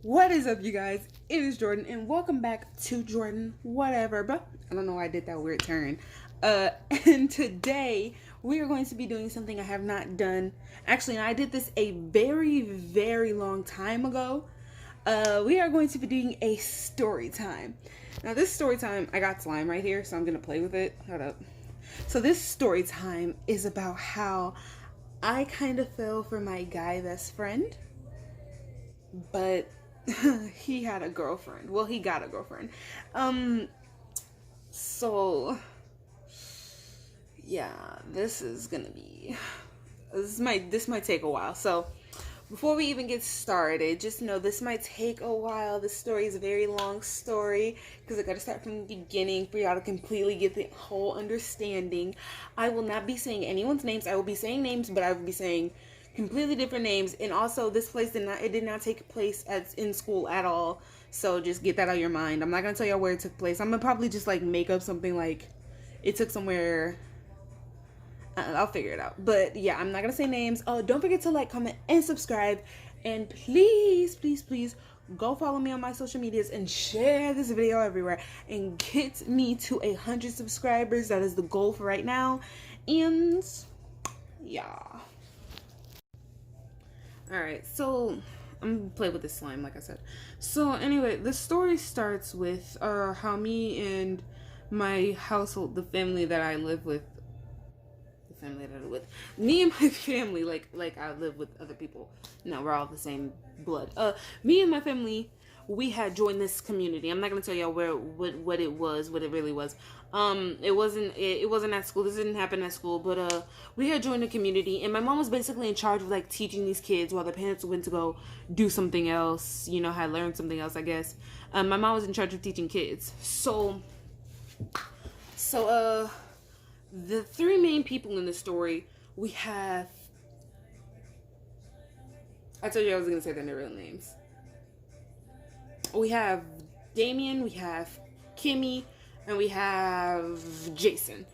What is up, you guys? It is Jordan, and welcome back to Jordan Whatever. But I don't know why I did that weird turn. And today we are going to be doing something I have not done. Actually, I did this a very, very long time ago. We are going to be doing a story time. Now, this story time, I got slime right here, so I'm gonna play with it. Hold up. So this story time is about how I kind of fell for my guy best friend, but he had a girlfriend. Well, he got a girlfriend. Um, so yeah, this is gonna be this might take a while. So before we even get started, just know this might take a while. This story is a very long story because I gotta start from the beginning for y'all to completely get the whole understanding. I will not be saying anyone's names. I will be saying names, but I will be saying completely different names. And also, this place did not take place at in school at all. So just get that out of your mind. I'm not gonna tell y'all where it took place. I'm gonna probably just like make up something like it took somewhere. I'll figure it out. But yeah, I'm not gonna say names. Oh, don't forget to like, comment, and subscribe. And please, please, please go follow me on my social medias and share this video everywhere and get me to 100 subscribers. That is the goal for right now. And yeah. Alright, so I'm gonna play with this slime, like I said. So anyway, the story starts with how me and my household, the family that I live with, me and my family, like I live with other people. No, we're all the same blood. Me and my family, we had joined this community. I'm not gonna tell y'all what it was, what it really was. It wasn't at school. This didn't happen at school, but we had joined a community, and my mom was basically in charge of like teaching these kids while their parents went to go do something else. You know, had learned something else, I guess. My mom was in charge of teaching kids. So the three main people in the story, we have. I told you I was gonna say their real names. We have Damien, we have Kimmy, and we have Jason.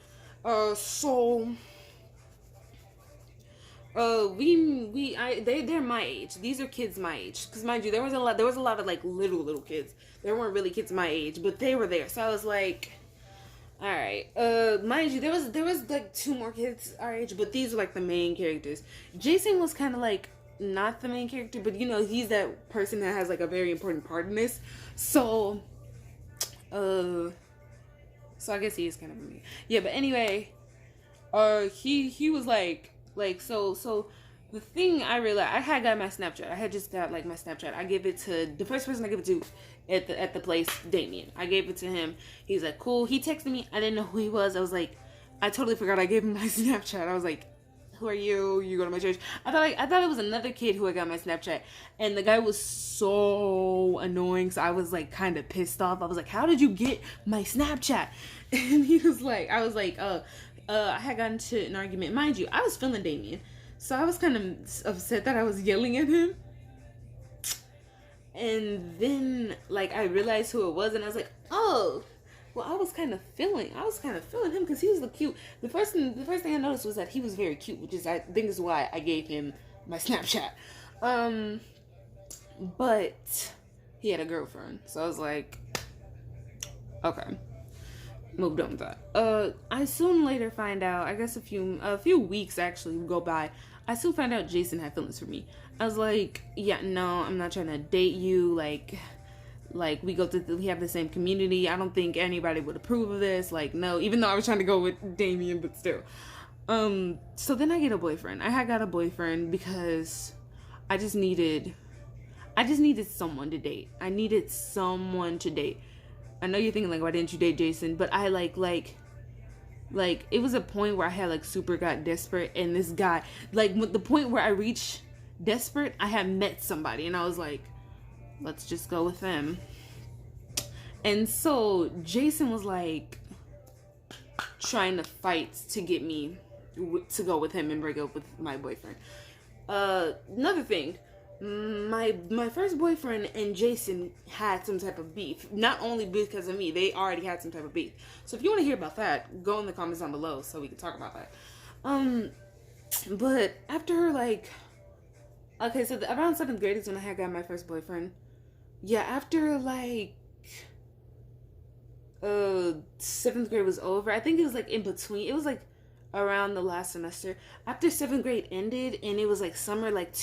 So they're my age. These are kids my age. Cause mind you, there was a lot of like little kids. There weren't really kids my age, but they were there. So I was like, all right. Mind you, there was like two more kids our age, but these are like the main characters. Jason was kind of like not the main character, but you know he's that person that has like a very important part in this. So I guess he is kind of me. Yeah, but anyway, he was so the thing I realized, I had got my Snapchat. I had just got like my Snapchat. I gave it to the first person I gave it to at the place, Damien. I gave it to him. He's like, cool. He texted me. I didn't know who he was. I was like, I totally forgot I gave him my Snapchat. I was like, who are you? You go to my church. I thought it was another kid who had got my Snapchat, and the guy was so annoying. So I was like kind of pissed off. I was like, how did you get my Snapchat? And he was like, I was like, I had gotten into an argument. Mind you, I was feeling Damien, so I was kind of upset that I was yelling at him. And then like I realized who it was, and I was like, oh. Well, I was kind of feeling him because he was the cute. The first thing I noticed was that he was very cute, which is I think is why I gave him my Snapchat. But he had a girlfriend, so I was like, okay, moved on with that. I soon later find out. I guess a few weeks actually go by. I soon find out Jason had feelings for me. I was like, yeah, no, I'm not trying to date you. Like we have the same community. I don't think anybody would approve of this. Like, no, even though I was trying to go with Damien, but still. So then I get a boyfriend. I had got a boyfriend because I just needed someone to date. I needed someone to date. I know you're thinking like, why didn't you date Jason? But I like it was a point where I had like super got desperate, and this guy, like the point where I reached desperate, I had met somebody, and I was like, let's just go with them. And so Jason was like trying to fight to get me to go with him and break up with my boyfriend. Another thing, my first boyfriend and Jason had some type of beef. Not only because of me, they already had some type of beef. So if you want to hear about that, go in the comments down below so we can talk about that. But after like, okay, so around 7th grade is when I had got my first boyfriend. yeah, after like seventh grade was over, I think it was like in between. It was like around the last semester after seventh grade ended, and it was like summer, like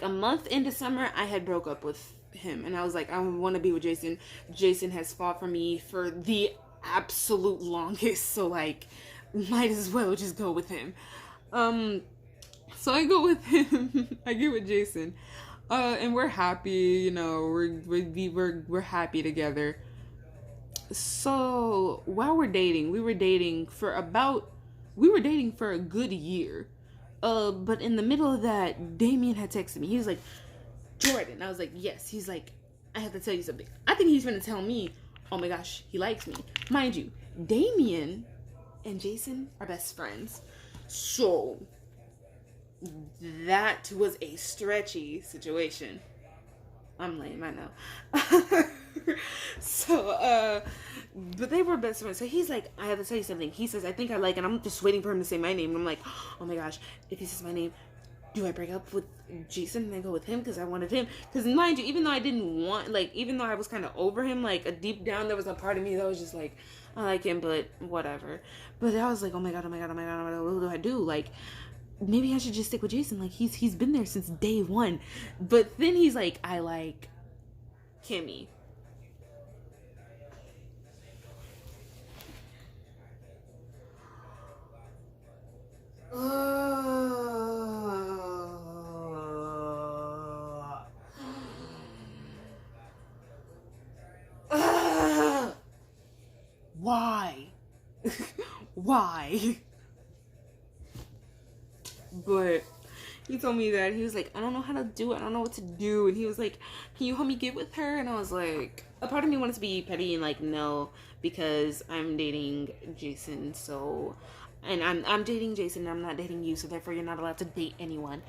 a month into summer, I had broke up with him, and I was like, I want to be with Jason. Jason has fought for me for the absolute longest, so like, might as well just go with him. So I go with him. I get with Jason, and we're happy. You know, we're happy together. So while we're dating, we were dating for a good year. But in the middle of that, Damien had texted me. He was like, Jordan. I was like, yes. He's like, I have to tell you something. I think he's gonna tell me, oh my gosh, he likes me. Mind you, Damien and Jason are best friends. So that was a stretchy situation. I'm lame, I know. So, but they were best friends. So he's like, I have to tell you something. He says, I think I like, and I'm just waiting for him to say my name. And I'm like, oh my gosh, if he says my name, do I break up with Jason and then go with him? Because I wanted him. Because mind you, even though I didn't want, like, even though I was kind of over him, like, deep down, there was a part of me that was just like, I like him, but whatever. But I was like, oh my god, what do I do? Like, maybe I should just stick with Jason. Like, he's been there since day one. But then he's like, I like Kimmy. Why? Why? But he told me that he was like, I don't know how to do it. I don't know what to do. And he was like, can you help me get with her? And I was like, a part of me wanted to be petty and like, no, because I'm dating Jason. So, and I'm dating Jason and I'm not dating you. So therefore you're not allowed to date anyone.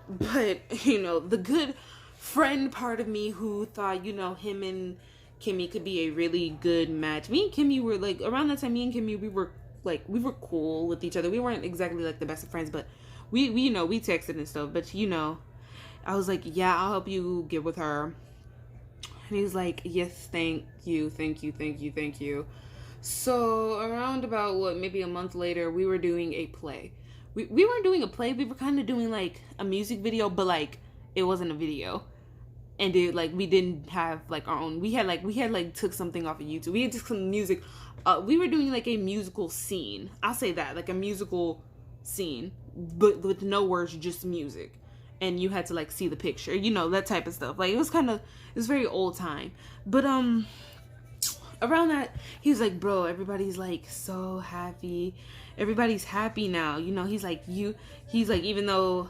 But, you know, the good friend part of me who thought, you know, him and Kimmy could be a really good match. Me and Kimmy were like, around that time, me and Kimmy, we were cool with each other. We weren't exactly like the best of friends, but we you know, we texted and stuff. But, you know, I was like, yeah, I'll help you get with her. And he was like, yes, thank you. So around about maybe a month later, we were doing a play. We weren't doing a play. We were kind of doing like a music video, but like it wasn't a video. And it like we didn't have like our own. We had like took something off of YouTube. We had just some music. We were doing like a musical scene. I'll say that, like a musical scene, but with no words, just music. And you had to like see the picture, you know, that type of stuff. Like it was very old time. But around that, he was like, bro, everybody's like so happy. Everybody's happy now. You know, he's like, even though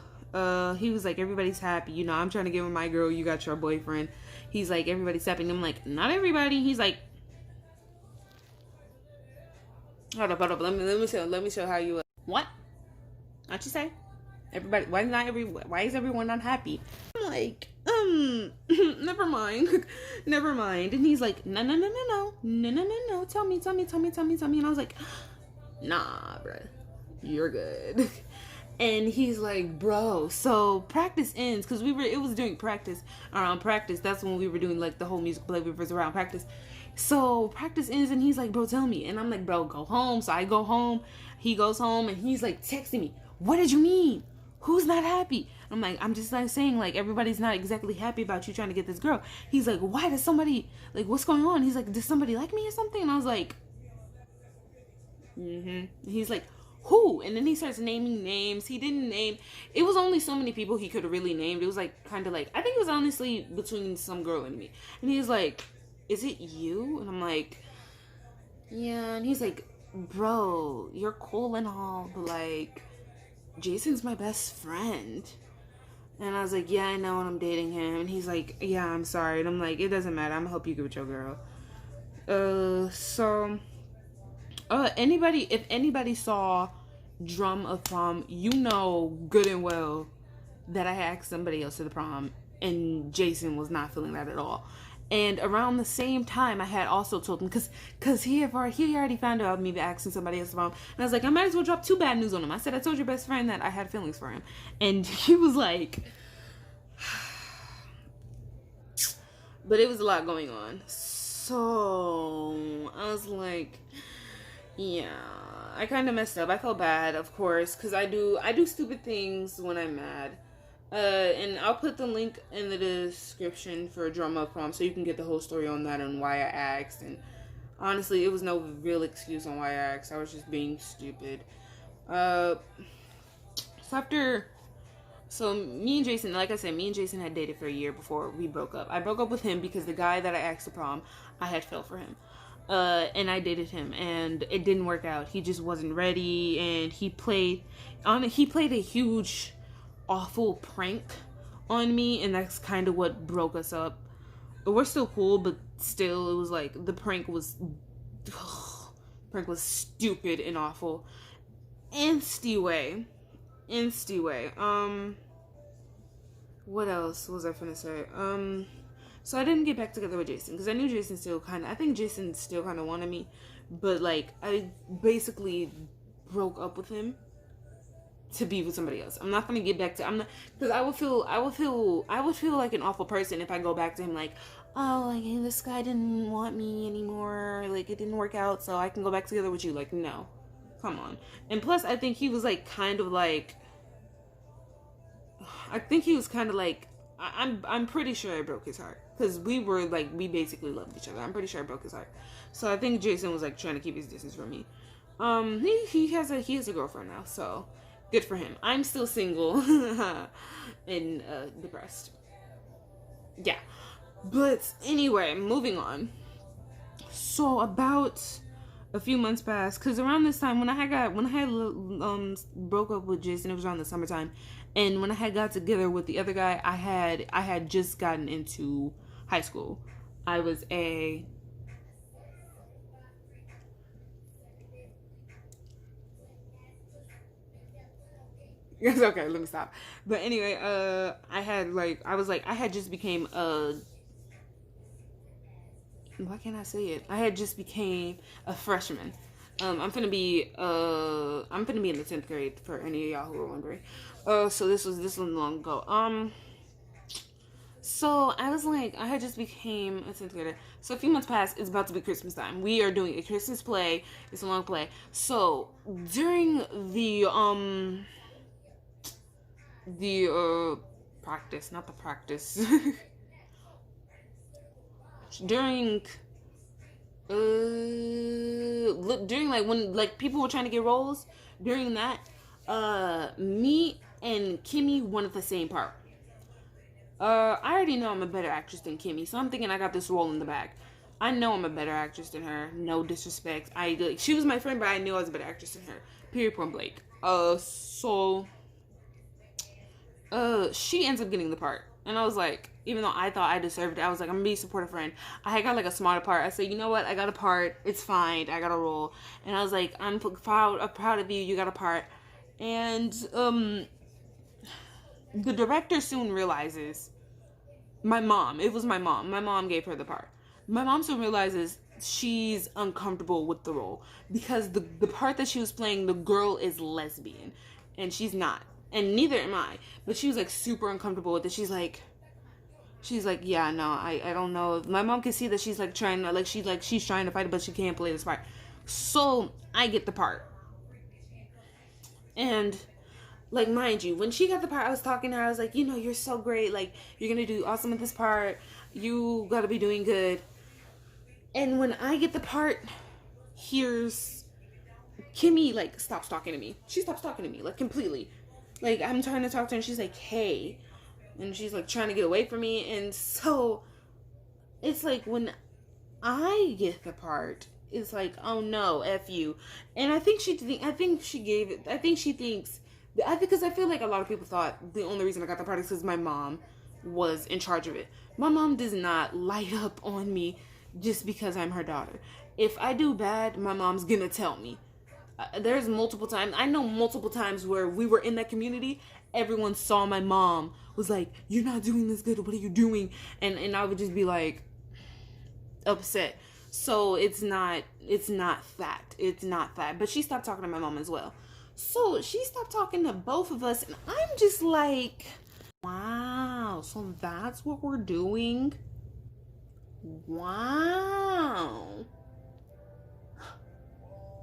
he was like, everybody's happy. You know, I'm trying to get with my girl. You got your boyfriend. He's like, everybody's happy. And I'm like, not everybody. He's like, hold up. Let me show how you. What? What you say? Everybody, why is everyone unhappy? I'm like, never mind. Never mind. And he's like, no. Tell me. And I was like, nah, bruh, you're good. And he's like, bro, so practice ends, because it was during practice, around practice, that's when we were doing like the whole music play, was around practice. So practice ends, and he's like, bro, tell me. And I'm like, bro, go home. So I go home, he goes home, and he's like texting me, what did you mean? Who's not happy? I'm like, I'm just like saying, like, everybody's not exactly happy about you trying to get this girl. He's like, why does somebody, like, what's going on? He's like, does somebody like me or something? And I was like, He's like, who? And then he starts naming names. He didn't name, it was only so many people he could have really named. It was like, kind of like, I think it was honestly between some girl and me. And he's like, is it you? And I'm like, yeah. And he's like, bro, you're cool and all, but like, Jason's my best friend. And I was like, yeah, I know, and I'm dating him. And he's like, yeah, I'm sorry. And I'm like, it doesn't matter. I'm gonna help you get with your girl. If anybody saw Drum of Prom, you know good and well that I asked somebody else to the prom, and Jason was not feeling that at all. And around the same time, I had also told him, because he already found out me asking somebody else about him. And I was like, I might as well drop 2 bad news on him. I said, I told your best friend that I had feelings for him. And he was like, but it was a lot going on. So I was like, yeah, I kind of messed up. I felt bad, of course, because I do stupid things when I'm mad. And I'll put the link in the description for Drama Prom so you can get the whole story on that and why I asked. And honestly, it was no real excuse on why I asked. I was just being stupid. So after, so me and Jason, like I said, me and Jason had dated for a year before we broke up. I broke up with him because the guy that I asked to prom, I had fell for him. And I dated him, and it didn't work out. He just wasn't ready, and he played a huge, awful prank on me, and that's kind of what broke us up. We're still cool, but still, it was like the prank was stupid and awful. Insty way. What else was I finna say? So I didn't get back together with Jason because I knew Jason I think Jason still kind of wanted me, but like I basically broke up with him to be with somebody else. I'm not gonna get back to, I'm not, because I would feel like an awful person if I go back to him like, oh, like, hey, this guy didn't want me anymore, like it didn't work out, so I can go back together with you. Like, no, come on. And plus, I think he was like kind of like, I'm pretty sure I broke his heart because we basically loved each other. I'm pretty sure I broke his heart. So I think Jason was like trying to keep his distance from me. He has a girlfriend now, so good for him. I'm still single and depressed. Yeah, but anyway, moving on. So about a few months passed because around this time when I had broke up with Jason, it was around the summertime, and when I had got together with the other guy, I had just gotten into high school. I was a It's okay, let me stop. But anyway, I had just became a, why can't I say it? I had just became a freshman. I'm gonna be in the 10th grade for any of y'all who are wondering. So this was long ago. So I was like, I had just became a 10th grader. So a few months passed. It's about to be Christmas time. We are doing a Christmas play. It's a long play. So during the practice, not the practice. during like when like people were trying to get roles, during that, me and Kimmy wanted the same part. I already know I'm a better actress than Kimmy, so I'm thinking I got this role in the bag. I know I'm a better actress than her. No disrespect. She was my friend, but I knew I was a better actress than her. Period. Point blank. She ends up getting the part, and I was like, even though I thought I deserved it, I was like, I'm gonna be a supportive friend. I had got like a smaller part. I said, you know what? I got a part. It's fine. I got a role, and I was like, I'm proud of you. You got a part, and the director soon realizes. It was my mom. My mom gave her the part. My mom soon realizes she's uncomfortable with the role because the part that she was playing, the girl is lesbian, and she's not, and neither am I. But she was like super uncomfortable with it. She's like, yeah, no, I don't know. My mom can see that she's like trying to she's trying to fight it, but she can't play this part. So I get the part, and like, mind you, when she got the part, I was talking to her. I was like, you're so great. Like, you're going to do awesome with this part. You got to be doing good. And when I get the part, here's Kimmy, like, stops talking to me. She stops talking to me, like, completely. Like, I'm trying to talk to her, and she's like, hey. And she's, like, trying to get away from me. And so, it's like, when I get the part, it's like, oh, no, F you. And I think because I feel like a lot of people thought the only reason I got the part is because my mom was in charge of it. My mom does not light up on me just because I'm her daughter. If I do bad, my mom's gonna tell me. There's multiple times where we were in that community, everyone saw my mom, was like, you're not doing this good, what are you doing? And I would just be like, upset. So it's not that. But she stopped talking to my mom as well. So she stopped talking to both of us, and I'm just like, wow, so that's what we're doing? Wow.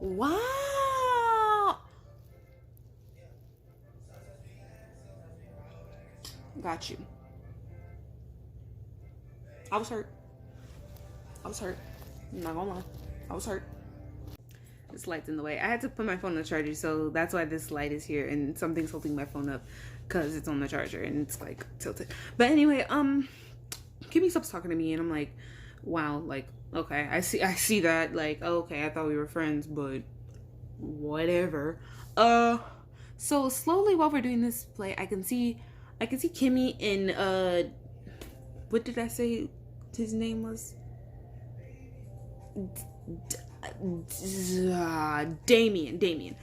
Wow. Got you. I was hurt. I was hurt. I'm not gonna lie. I was hurt. This light's in the way. I had to put my phone on the charger, so that's why this light is here, and something's holding my phone up because it's on the charger and it's like tilted. But anyway, Kimmy stops talking to me, and I'm like, wow, like, okay, I see that, like, okay, I thought we were friends, but whatever. So slowly while we're doing this play, I can see Kimmy in what did I say his name was? Damien.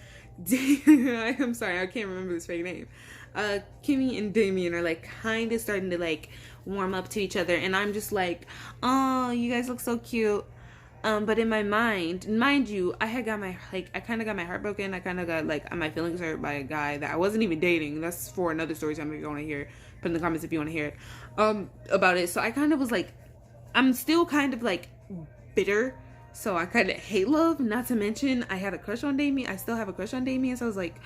I'm sorry, I can't remember his fake name. Kimmy and Damien are like kind of starting to like warm up to each other, and I'm just like, oh, you guys look so cute. But in my mind you, I kind of got my heart broken. I kind of got like my feelings hurt by a guy that I wasn't even dating. That's for another story time if you want to hear it. Put in the comments if you want to hear it about it. So I kind of was like, I'm still kind of like bitter. So I kind of hate love. Not to mention I had a crush on Damien. I still have a crush on Damien. So I was like,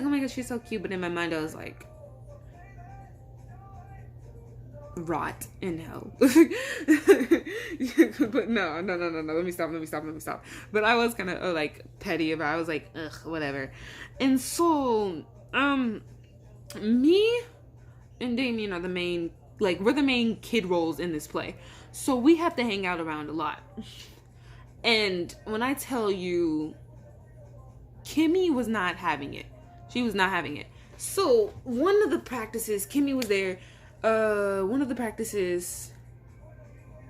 oh my gosh, she's so cute. But in my mind I was like, rot in hell. But no, let me stop. But I was kind of like petty about it. I was like, ugh, whatever. And so me and Damien are the main, like, we're the main kid roles in this play, so we have to hang out around a lot. And when I tell you, Kimmy was not having it. She was not having it. So one of the practices, Kimmy was there. One of the practices,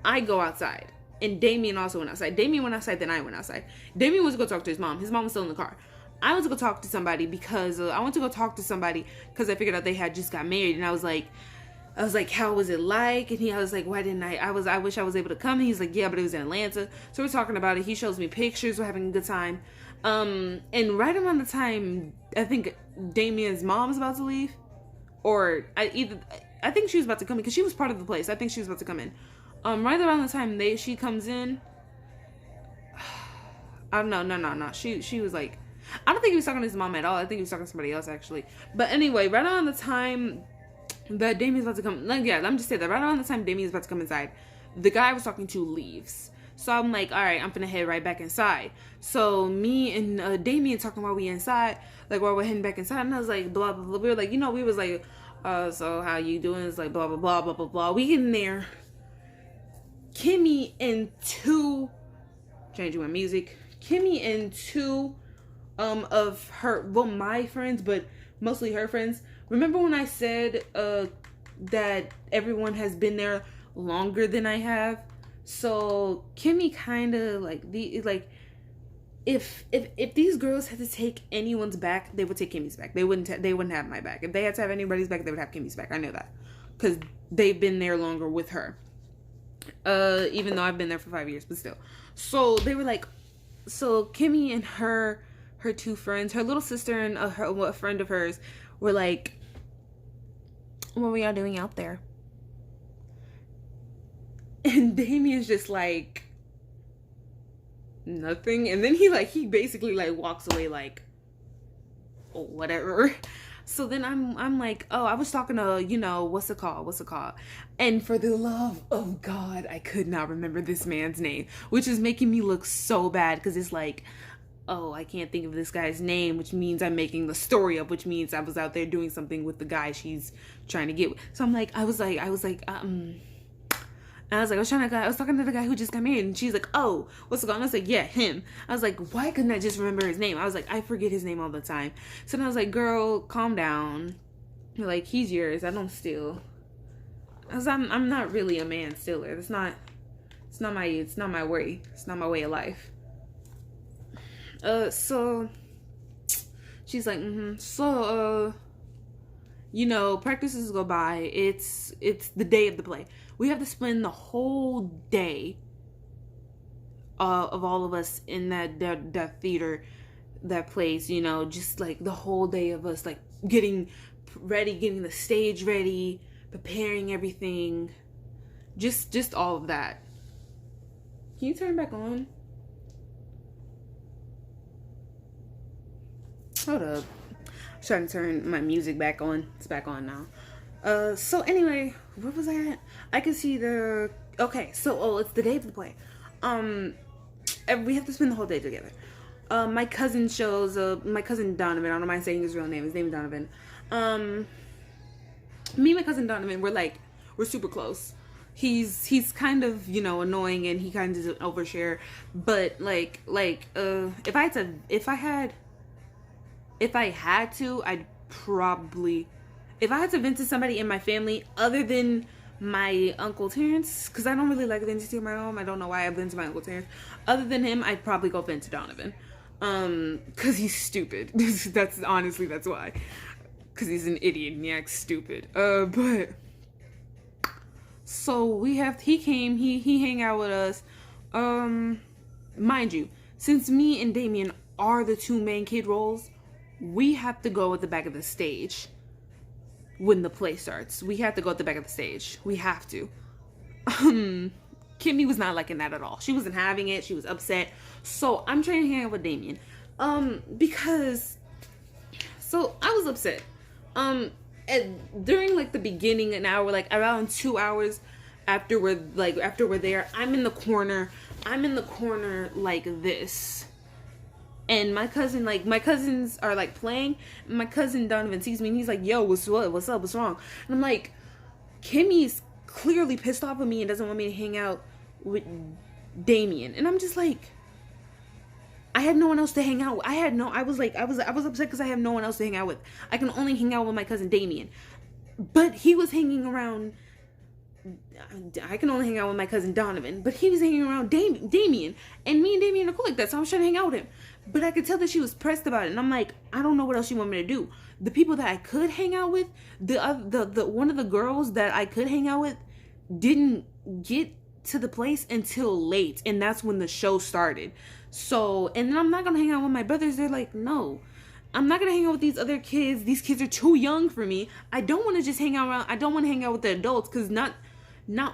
I go outside, and Damien also went outside. Damien went outside, then I went outside. Damien was to go talk to his mom. His mom was still in the car. I went to go talk to somebody because I figured out they had just got married, and I was like, how was it like? And I was like, why didn't I wish I was able to come. And he's like, yeah, but it was in Atlanta. So we're talking about it. He shows me pictures. We're having a good time. And right around the time, I think Damien's mom's about to leave, or I think she was about to come in because she was part of the place. I think she was about to come in. Right around the time she comes in, I don't know, no. She was like, I don't think he was talking to his mom at all. I think he was talking to somebody else actually. But anyway, right around the time that Damien's about to come, let me just say that right around the time Damien's about to come inside, the guy I was talking to leaves. So I'm like, all right, I'm finna head right back inside. So me and Damien talking while we inside, like while we're heading back inside, and I was like, blah blah blah. We were like, we was like, so how you doing? It's like blah blah blah blah blah blah. We get in there. Kimmy and two, changing my music. Kimmy and two of her, well, my friends, but mostly her friends. Remember when I said that everyone has been there longer than I have? So Kimmy kind of if these girls had to take anyone's back, they would take Kimmy's back. They wouldn't have my back. If they had to have anybody's back, they would have Kimmy's back. I know that because they've been there longer with her. Even though I've been there for 5 years, but still. So they were like, so Kimmy and her two friends, her little sister and a friend of hers, were like, what were y'all doing out there? And Damien's just like, nothing. And then he basically like walks away like, oh, whatever. So then I'm like, oh, I was talking to, what's it called? And for the love of God, I could not remember this man's name, which is making me look so bad because it's like, oh, I can't think of this guy's name, which means I'm making the story up, which means I was out there doing something with the guy she's trying to get with. So I'm like, I was talking to the guy who just got married, and she's like, oh, what's going on? I was like, yeah, him. I was like, why couldn't I just remember his name? I was like, I forget his name all the time. So then I was like, girl, calm down. Like, he's yours. I don't steal. I'm not really a man stealer. It's not my way. It's not my way of life. So she's like, so, practices go by. It's the day of the play. We have to spend the whole day of all of us in that theater, that place, just like the whole day of us like getting ready, getting the stage ready, preparing everything, just all of that. Can you turn back on? Hold up. I'm trying to turn my music back on. It's back on now. So anyway, where was I at? I can see the... Okay, so, it's the day of the play. We have to spend the whole day together. My cousin shows up. My cousin Donovan. I don't mind saying his real name. His name is Donovan. Me and my cousin Donovan, we're super close. He's kind of, annoying, and he kind of doesn't overshare. But if I had to, I'd probably, if I had to vent to somebody in my family other than my Uncle Terrence, because I don't really like venting to my mom. I don't know why I vent to my Uncle Terrence. Other than him, I'd probably go vent to Donovan. Because he's stupid. That's why. Because he's an idiot and he acts stupid. But so he came, he hang out with us. Mind you, since me and Damien are the two main kid roles, we have to go at the back of the stage when the play starts. We have to go at the back of the stage. We have to. Kimmy was not liking that at all. She wasn't having it. She was upset. So I'm trying to hang out with Damien. Because so I was upset. During the beginning, an hour, around 2 hours after we're there, I'm in the corner like this. And my cousins are playing. My cousin Donovan sees me and he's like, yo, what's up? What's wrong? And I'm like, Kimmy's clearly pissed off with me and doesn't want me to hang out with Damien. And I'm just like, I had no one else to hang out with. I was upset because I have no one else to hang out with. I can only hang out with my cousin Damien. But he was hanging around. I can only hang out with my cousin Donovan, but he was hanging around Damien, and me and Damien are cool like that, so I was trying to hang out with him. But I could tell that she was pressed about it, and I'm like, I don't know what else you want me to do. The people that I could hang out with, the one of the girls that I could hang out with didn't get to the place until late, and that's when the show started. So, and then I'm not gonna hang out with my brothers. They're like, no, I'm not gonna hang out with these other kids. These kids are too young for me. I don't want to just hang out around. I don't want to hang out with the adults, because not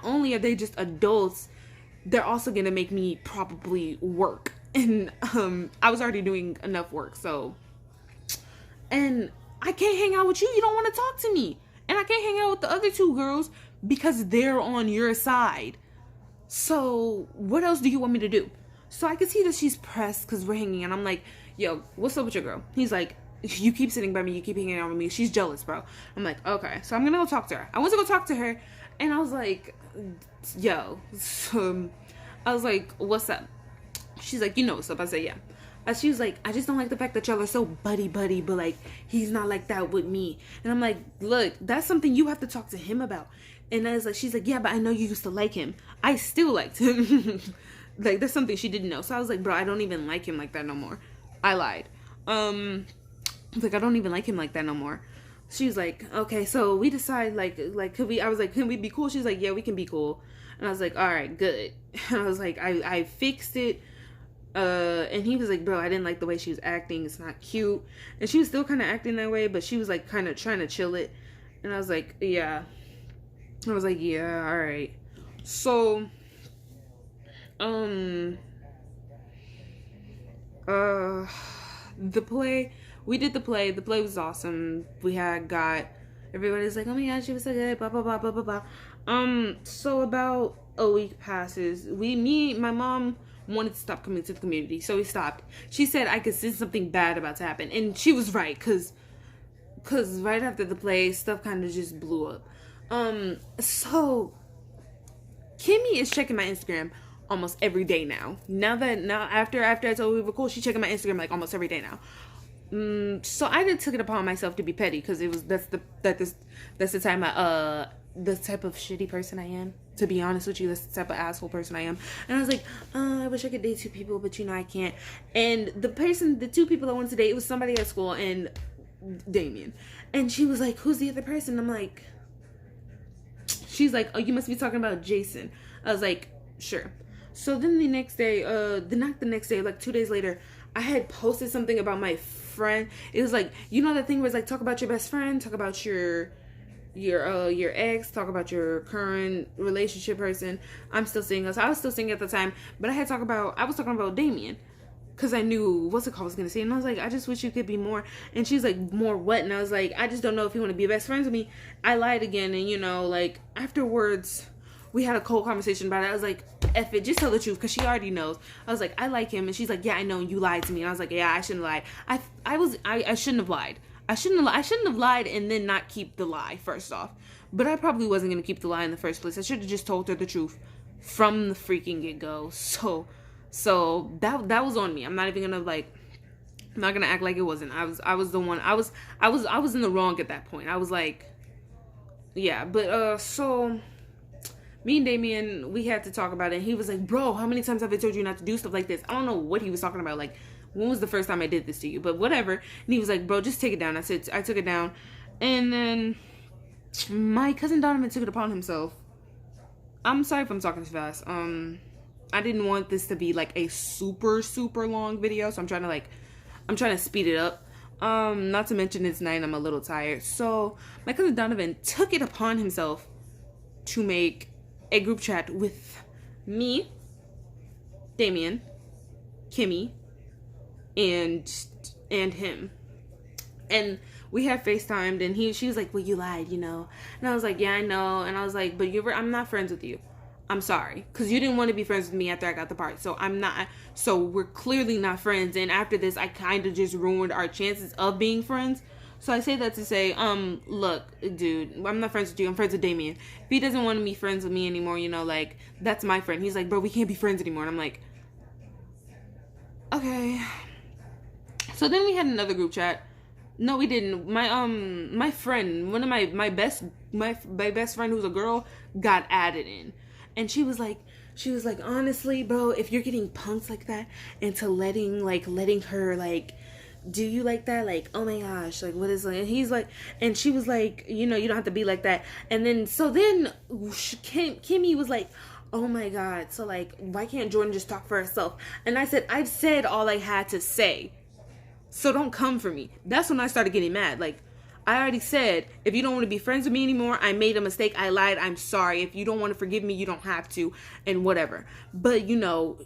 only are they just adults, they're also gonna make me probably work. And I was already doing enough work, so, and I can't hang out with you. You don't want to talk to me. And I can't hang out with the other two girls because they're on your side. So what else do you want me to do? So I could see that she's pressed because we're hanging, and I'm like, yo, what's up with your girl? He's like, you keep sitting by me, you keep hanging out with me. She's jealous, bro. I'm like, okay. So I'm gonna go talk to her. I went to go talk to her, and I was like, yo, I was like, what's up? She's like, you know what's up. I said, yeah. She was like, I just don't like the fact that y'all are so buddy, but he's not like that with me. And I'm like, look, that's something you have to talk to him about. And I was like, she's like, yeah, but I know you used to like him. I still liked him. That's something she didn't know. So I was like, bro, I don't even like him like that no more. I lied. I don't even like him like that no more. She was like, okay, so we decide, could we, I was like, can we be cool? She's like, yeah, we can be cool. And I was like, all right, good. And I was like, I fixed it. And he was like, bro, I didn't like the way she was acting. It's not cute. And she was still kind of acting that way, but she was kind of trying to chill it. And I was like, yeah. I was like, yeah, all right. So, the play, we did the play. The play was awesome. Everybody's like, oh my gosh, she was so good, blah, blah, blah, blah, blah, blah. So about a week passes. My mom wanted to stop coming to the community, so we stopped. She said I could sense something bad about to happen, and she was right, cause right after the play, stuff kind of just blew up. So Kimmy is checking my Instagram almost every day now. Now after I told her we were cool, she's checking my Instagram almost every day now. So I just took it upon myself to be petty, because that's the type of shitty person I am. To be honest with you, that's the type of asshole person I am. And I was like, I wish I could date two people, but I can't. And the two people I wanted to date, it was somebody at school and Damien. And she was like, who's the other person? I'm like, she's like, oh, you must be talking about Jason. I was like, sure. So then the next day, not the next day, 2 days later, I had posted something about my friend. It was like, you know that thing where it's like, talk about your best friend, talk about your your ex, talk about your current relationship person. I'm still single, so I was still single at the time, but I was talking about Damien, because I knew what's it called was gonna say, and I was like, I just wish you could be more. And she's like, more what? And I was like, I just don't know if you want to be best friends with me. I lied again, and like afterwards we had a cold conversation about it. I was like, F it, just tell the truth, because she already knows. I was like, I like him. And she's like, yeah, I know, you lied to me. And I was like, yeah, I shouldn't have lied. I shouldn't have lied. I shouldn't have lied and then not keep the lie, first off. But I probably wasn't going to keep the lie in the first place. I should have just told her the truth from the freaking get-go. So that was on me. I'm not even going to I'm not going to act like it wasn't. I was the one. I was in the wrong at that point. I was like, yeah, but so me and Damien, we had to talk about it. And he was like, bro, how many times have I told you not to do stuff like this? I don't know what he was talking about. Like, when was the first time I did this to you? But whatever. And he was like, bro, just take it down. I took it down. And then my cousin Donovan took it upon himself. I'm sorry if I'm talking too fast. I didn't want this to be like a super, super long video. So I'm trying to speed it up. Not to mention it's night and I'm a little tired. So my cousin Donovan took it upon himself to make a group chat with me, Damien, Kimmy, and him. And we had FaceTimed, and she was like, well, you lied, And I was like, yeah, I know. And I was like, but I'm not friends with you. I'm sorry. Because you didn't want to be friends with me after I got the part. So we're clearly not friends. And after this, I kind of just ruined our chances of being friends. So I say that to say, look, dude, I'm not friends with you. I'm friends with Damien. If he doesn't want to be friends with me anymore, that's my friend. He's like, bro, we can't be friends anymore. And I'm like, okay. So then we had another group chat. No, we didn't. My friend, one of my best friend who's a girl, got added in. And she was like, honestly, bro, if you're getting punked like that into letting her, do you like that? Like, oh my gosh, like, what is, and he's like, and she was like, you don't have to be like that. And then, Kimmy was like, oh my God, so why can't Jordan just talk for herself? And I said, I've said all I had to say, so don't come for me. That's when I started getting mad. I already said, if you don't want to be friends with me anymore, I made a mistake, I lied, I'm sorry. If you don't want to forgive me, you don't have to, and whatever. But,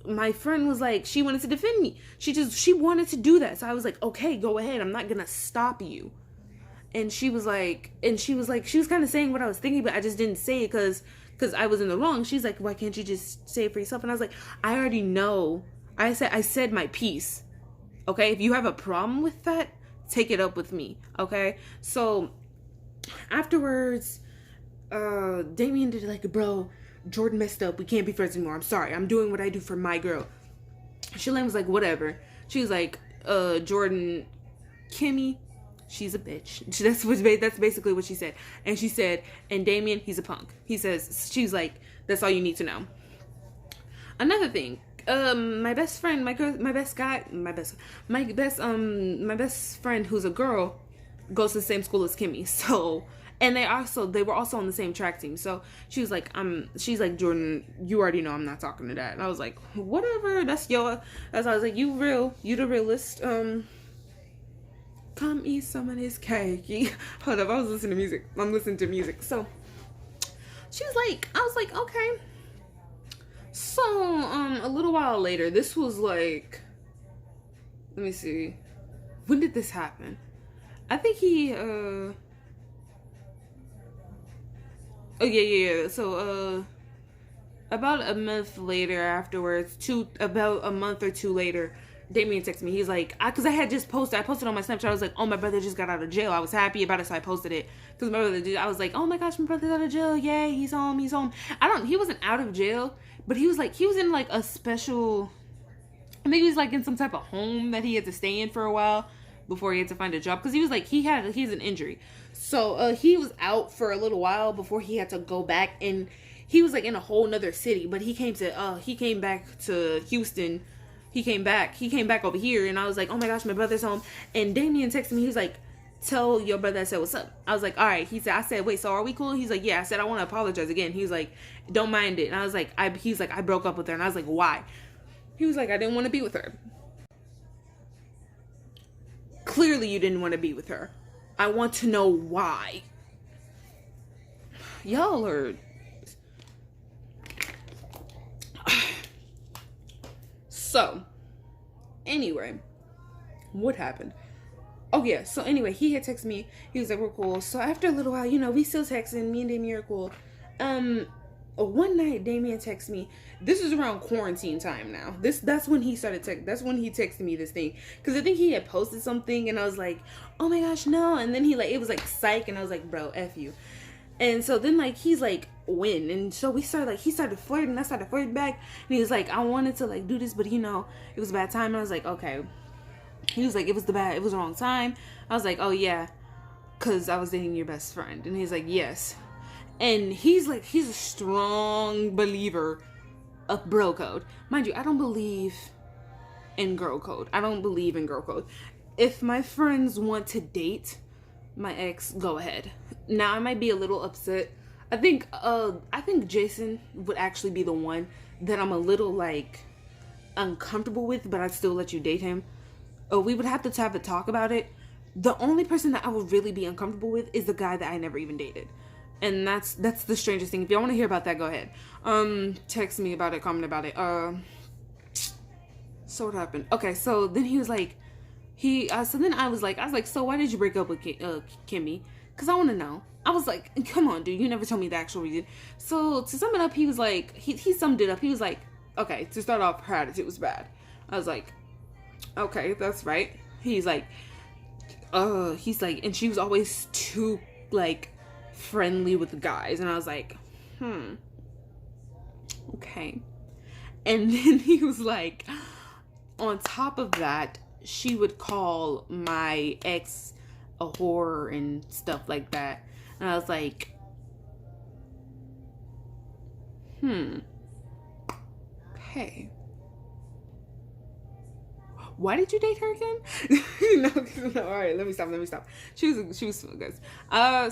my friend was like, she wanted to defend me. She wanted to do that. So I was like, okay, go ahead. I'm not going to stop you. And she was kind of saying what I was thinking, but I just didn't say it because I was in the wrong. She's like, why can't you just say it for yourself? And I was like, I already know. I said my piece. Okay, if you have a problem with that, take it up with me, okay? So afterwards, Damien did bro, Jordan messed up. We can't be friends anymore. I'm sorry. I'm doing what I do for my girl. Shalane was like, whatever. She was like, Jordan, Kimmy, she's a bitch. That's basically what she said. And she said, and Damien, he's a punk. She's like, that's all you need to know. Another thing. My best friend, my best friend who's a girl goes to the same school as Kimmy. So, and they were also on the same track team. So she was like, Jordan, you already know I'm not talking to that. And I was like, whatever, I was like, you the realist. Come eat some of this cake. Hold up, I was listening to music. I'm listening to music. So she was like, I was like, okay. So, a little while later, this was let me see, when did this happen? I think oh yeah. So, about a month later afterwards, about a month or two later, Damien texted me. He's like, because I had just posted on my Snapchat. I was like, oh, my brother just got out of jail. I was happy about it, so I posted it. Because my brother I was like, oh my gosh, my brother's out of jail. Yay, he's home. He wasn't out of jail, but he was in a special, I think he was in some type of home that he had to stay in for a while before he had to find a job. Because he was he's an injury. So, he was out for a little while before he had to go back, and he was in a whole nother city, but he came back to Houston. He came back over here, and I was like, oh my gosh, my brother's home. And Damien texted me, he was like, tell your brother I said what's up. I was like, all right. I said, wait, so are we cool? He's like, yeah. I said, I want to apologize again. He was like, don't mind it. And I was like, he's like, I broke up with her. And I was like, why? He was like, I didn't want to be with her. Clearly you didn't want to be with her. I want to know why. y'all are. So, anyway, what happened? Oh yeah, so anyway, he had texted me. He was like, we're cool. So after a little while, we still texting. Me and Damien are cool. One night Damien texted me. This is around quarantine time now. That's when he started that's when he texted me this thing. Cause I think he had posted something and I was like, oh my gosh, no. And then it was like psych, and I was like, bro, F you. And so then he's like, when? And so we started he started flirting, I started flirting back, and he was like, I wanted to do this, but it was a bad time. And I was like, okay. He was like, it was the wrong time. I was like, oh yeah, cause I was dating your best friend. And he's like, yes. And he's a strong believer of bro code. Mind you, I don't believe in girl code. If my friends want to date my ex, go ahead. Now I might be a little upset. I think Jason would actually be the one that I'm a little uncomfortable with, but I'd still let you date him. We would have to have a talk about it. The only person that I would really be uncomfortable with is the guy that I never even dated. And that's the strangest thing. If y'all want to hear about that, go ahead. Text me about it, comment about it. So what happened? Okay, so then he was like, so then I was like, so why did you break up with Kimmy? Because I want to know. I was like, come on, dude, you never told me the actual reason. So to sum it up, he was like, he summed it up. He was like, okay, to start off, her attitude was bad. I was like, okay, that's right. He's like, and she was always too, friendly with the guys. And I was like, okay. And then he was like, on top of that, she would call my ex a whore and stuff like that. And I was like, okay. Why did you date her again? No, all right, let me stop. She was good.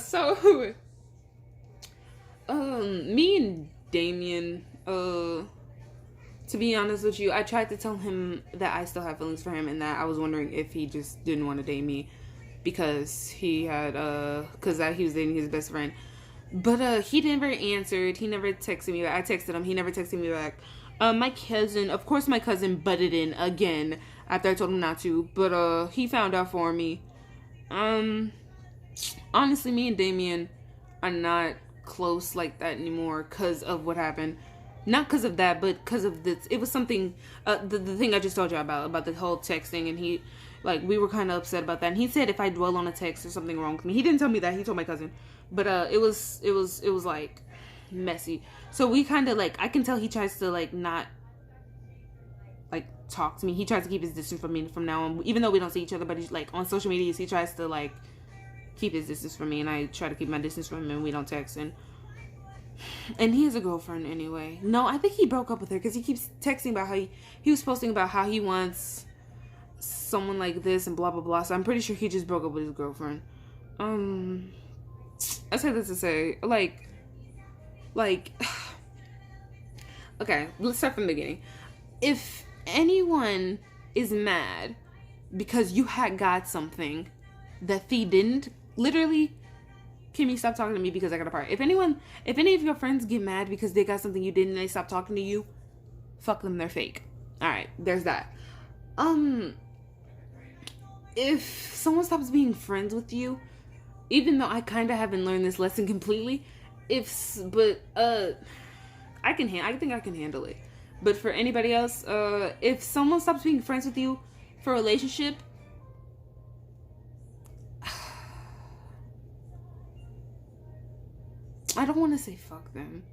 So me and Damien, to be honest with you, I tried to tell him that I still have feelings for him and that I was wondering if he just didn't want to date me because he had he was dating his best friend. But he never answered. He never texted me back. I texted him. He never texted me back. My cousin butted in again after I told him not to, but he found out for me. Honestly, me and Damien are not close like that anymore because of what happened. Not because of that, but because of this. It was something, the thing I just told you about the whole texting, and he, we were kind of upset about that. And he said if I dwell on a text, there's something wrong with me. He didn't tell me that. He told my cousin, but it was messy. So we kind of I can tell he tries to not talk to me. He tries to keep his distance from me from now on, even though we don't see each other. But he's on social media, he tries to keep his distance from me, and I try to keep my distance from him, and we don't text. And he has a girlfriend anyway. No, I think he broke up with her because he keeps texting about how he was posting about how he wants someone like this and blah blah blah. So I'm pretty sure he just broke up with his girlfriend. I said this to say okay, let's start from the beginning. If anyone is mad because you had got something that they didn't, literally, Kimmy, stop talking to me because I got a part. If any of your friends get mad because they got something you didn't and they stop talking to you, fuck them, they're fake. Alright, there's that. If someone stops being friends with you, even though I kind of haven't learned this lesson completely, I think I can handle it. But for anybody else, if someone stops being friends with you for a relationship, I don't want to say fuck them,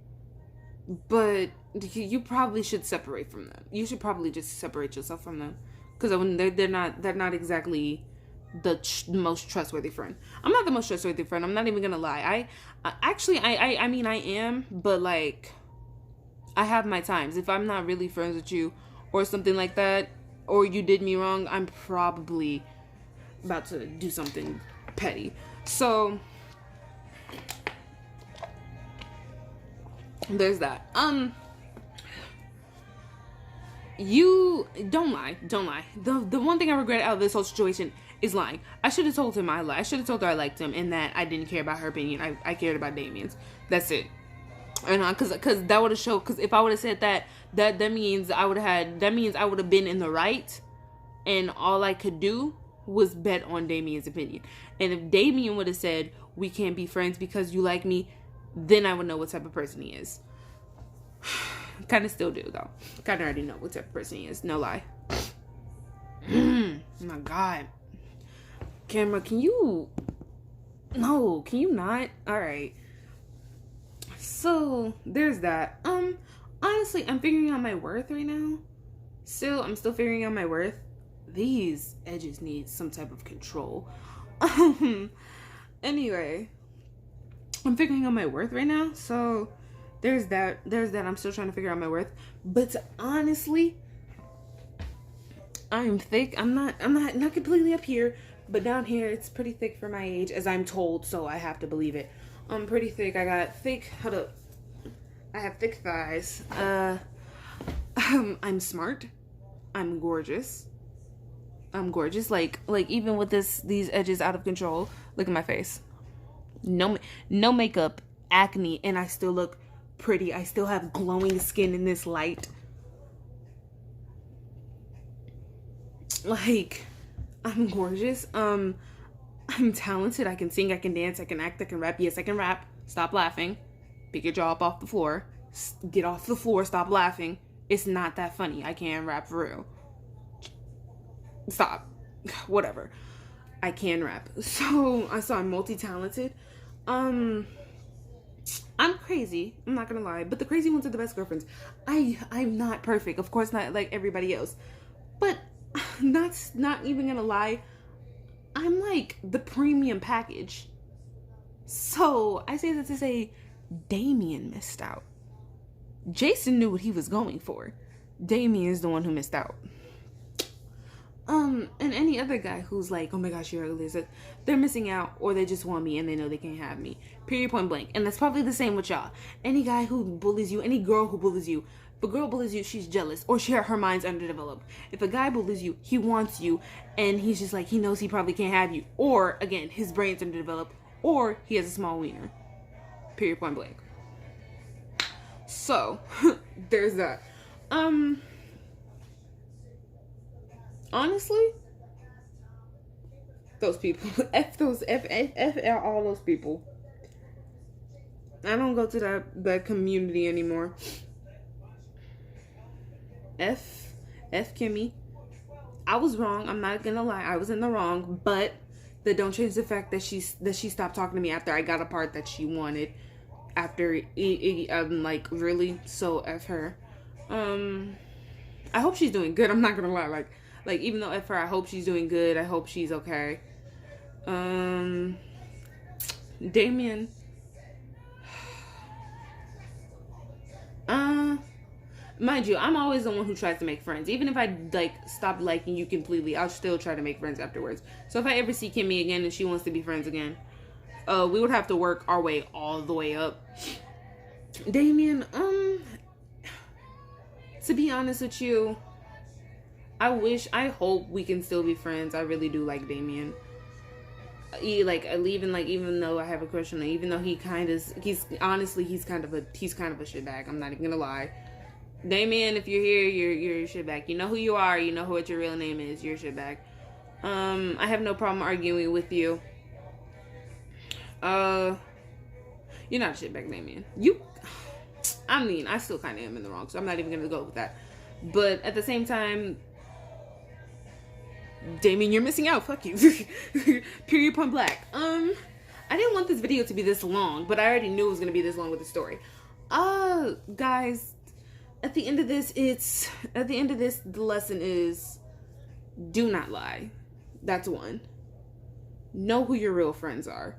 but you probably should separate from them. You should probably just separate yourself from them, because they're not exactly the most trustworthy friend. I'm not the most trustworthy friend. I'm not even gonna lie. I mean I am, but I have my times. If I'm not really friends with you or something like that, or you did me wrong, I'm probably about to do something petty. So there's that. You don't lie. The one thing I regret out of this whole situation is lying. I should have told him I should have told her I liked him and that I didn't care about her opinion. I cared about Damien's. That's it. And because that would have showed. Because if I would have said that means I would have been in the right, and all I could do was bet on Damien's opinion. And if Damien would have said we can't be friends because you like me, then I would know what type of person he is. Kind of still do though. Kind of already know what type of person he is. No lie. Oh my God. Camera, can you not? All right. So there's that. Honestly, I'm figuring out my worth right now. I'm still figuring out my worth. These edges need some type of control. Anyway, I'm figuring out my worth right now. So there's that. I'm still trying to figure out my worth. But honestly, I'm thick. I'm not completely up here, but down here it's pretty thick for my age, as I'm told, so I have to believe it. I'm pretty thick. I got thick. Hold up. I have thick thighs. I'm smart. I'm gorgeous. Like even with these edges out of control. Look at my face. No makeup, acne, and I still look pretty. I still have glowing skin in this light. Like, I'm gorgeous. I'm talented. I can sing, I can dance, I can act, I can rap. Yes, I can rap. Stop laughing. Pick your jaw up off the floor. Get off the floor. Stop laughing. It's not that funny. I can't rap for real. Stop. Whatever. I can rap. So I'm multi-talented. I'm crazy. I'm not gonna lie. But the crazy ones are the best girlfriends. I'm not perfect. Of course not like everybody else. But that's not even gonna lie. I'm like the premium package. So I say that to say Damien missed out. Jason knew what he was going for. Damien is the one who missed out. And any other guy who's like, oh my gosh, you're ugly, they're missing out, or they just want me and they know they can't have me. Period, point blank. And that's probably the same with y'all. Any guy who bullies you, any girl who bullies you, if a girl bullies you, she's jealous, or her mind's underdeveloped. If a guy bullies you, he wants you, and he's just like, he knows he probably can't have you. Or, again, his brain's underdeveloped, or he has a small wiener. Period, point blank. So, there's that. Honestly, those people, F all those people. I don't go to that community anymore. F Kimmy. I was wrong. I'm not gonna lie. I was in the wrong, but that don't change the fact that she stopped talking to me after I got a part that she wanted. After like really, so F her. I hope she's doing good. I'm not gonna lie. Like even though F her, I hope she's doing good. I hope she's okay. Damien. Mind you, I'm always the one who tries to make friends. Even if I stop liking you completely, I'll still try to make friends afterwards. So if I ever see Kimmy again and she wants to be friends again, we would have to work our way all the way up. Damien, to be honest with you, I hope we can still be friends. I really do like Damien. Even though I have a crush on him, even though he's kind of a shitbag. I'm not even gonna lie. Damien, if you're here, you're a shitbag. You know who you are. You know what your real name is. You're a shitbag. I have no problem arguing with you. You're not a shitbag, Damien. I still kind of am in the wrong, so I'm not even gonna go with that. But at the same time, Damien, you're missing out. Fuck you. Period, point black. I didn't want this video to be this long, but I already knew it was gonna be this long with the story. Guys, at the end of this, the lesson is, do not lie. That's one. Know who your real friends are.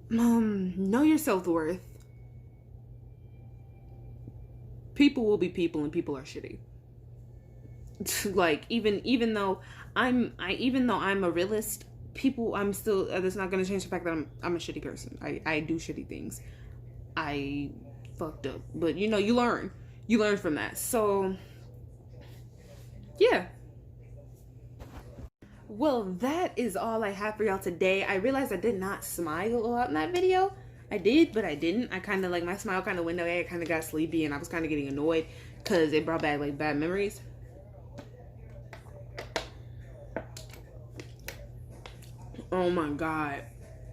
Know your self-worth. People will be people, and people are shitty. Like even though I'm a realist, I'm still. That's not gonna change the fact that I'm a shitty person. I do shitty things. I fucked up, but you learn from that. So yeah. Well, that is all I have for y'all today. I realized I did not smile a lot in that video. I did, but I didn't. I kind of like my smile kind of went away. I kind of got sleepy and I was kind of getting annoyed because it brought back like bad memories. Oh my god.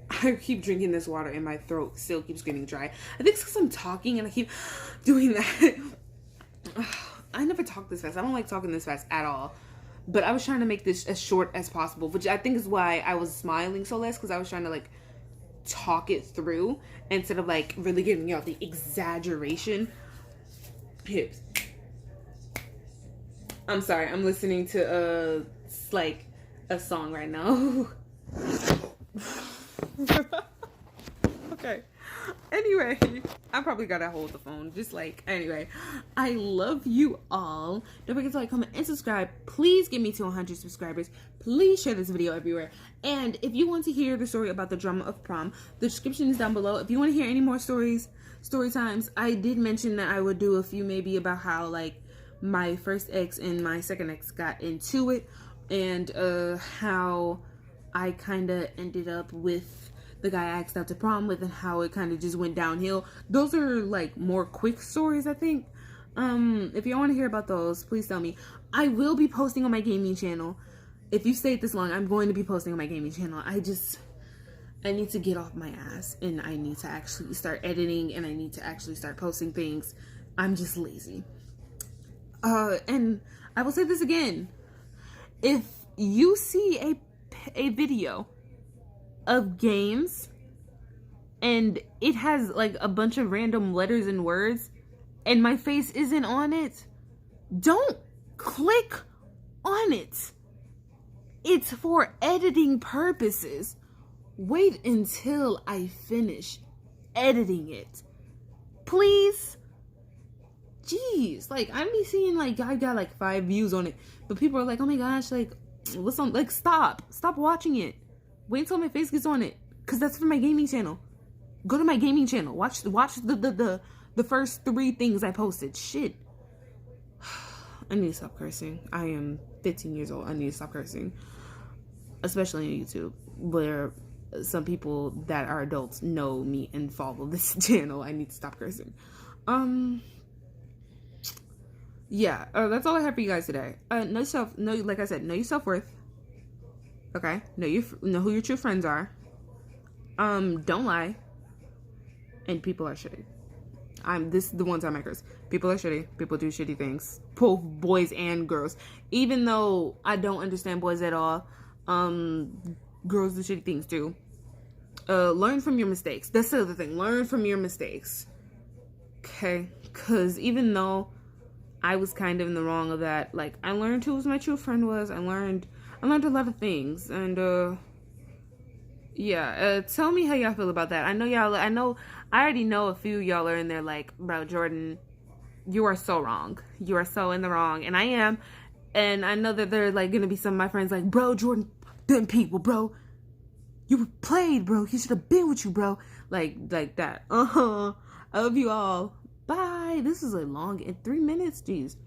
I keep drinking this water and my throat still keeps getting dry. I think it's because I'm talking and I keep doing that. I never talk this fast. I don't like talking this fast at all. But I was trying to make this as short as possible, which I think is why I was smiling so less, because I was trying to like talk it through instead of like really giving y'all the exaggeration. Hips. I'm sorry. I'm listening to like a song right now. Okay. Anyway, I probably gotta hold the phone. Just like, anyway, I love you all. Don't forget to like, comment, and subscribe. Please get me to 100 subscribers. Please share this video everywhere. And if you want to hear the story about the drama of prom, the description is down below. If you want to hear any more story times, I did mention that I would do a few maybe about how like my first ex and my second ex got into it, and how I kind of ended up with the guy I asked out to prom with, and how it kind of just went downhill. Those are like more quick stories, I think. If you want to hear about those, please tell me. I will be posting on my gaming channel. If you stayed this long, I'm going to be posting on my gaming channel. I need to get off my ass, and I need to actually start editing, and I need to actually start posting things. I'm just lazy. And I will say this again. If you see a video of games and it has like a bunch of random letters and words and my face isn't on it, don't click on it. It's for editing purposes. Wait until I finish editing it, please. Jeez, like I be seeing like I got like 5 views on it, but people are like, oh my gosh, like what's on, like stop watching it. Wait until my face gets on it, because that's for my gaming channel. Go to my gaming channel. Watch the first 3 things I posted. Shit. I need to stop cursing. I am 15 years old. I need to stop cursing. Especially on YouTube, where some people that are adults know me and follow this channel. I need to stop cursing. Yeah, that's all I have for you guys today. Like I said, know your self-worth. Okay, know who your true friends are. Don't lie. And people are shitty. This is the one time I curse. People are shitty. People do shitty things. Both boys and girls. Even though I don't understand boys at all, girls do shitty things too. Learn from your mistakes. That's the other thing. Learn from your mistakes. Okay? Because even though I was kind of in the wrong of that, like, I learned who my true friend was. I learned a lot of things, and yeah, tell me how y'all feel about that. I already know a few y'all are in there like, bro, Jordan, you are so wrong. You are so in the wrong, and I am. And I know that there are like gonna be some of my friends like, bro, Jordan, them people, bro, you played, bro. He should have been with you, bro. Like that. I love you all. Bye. This is a long, in 3 minutes, jeez.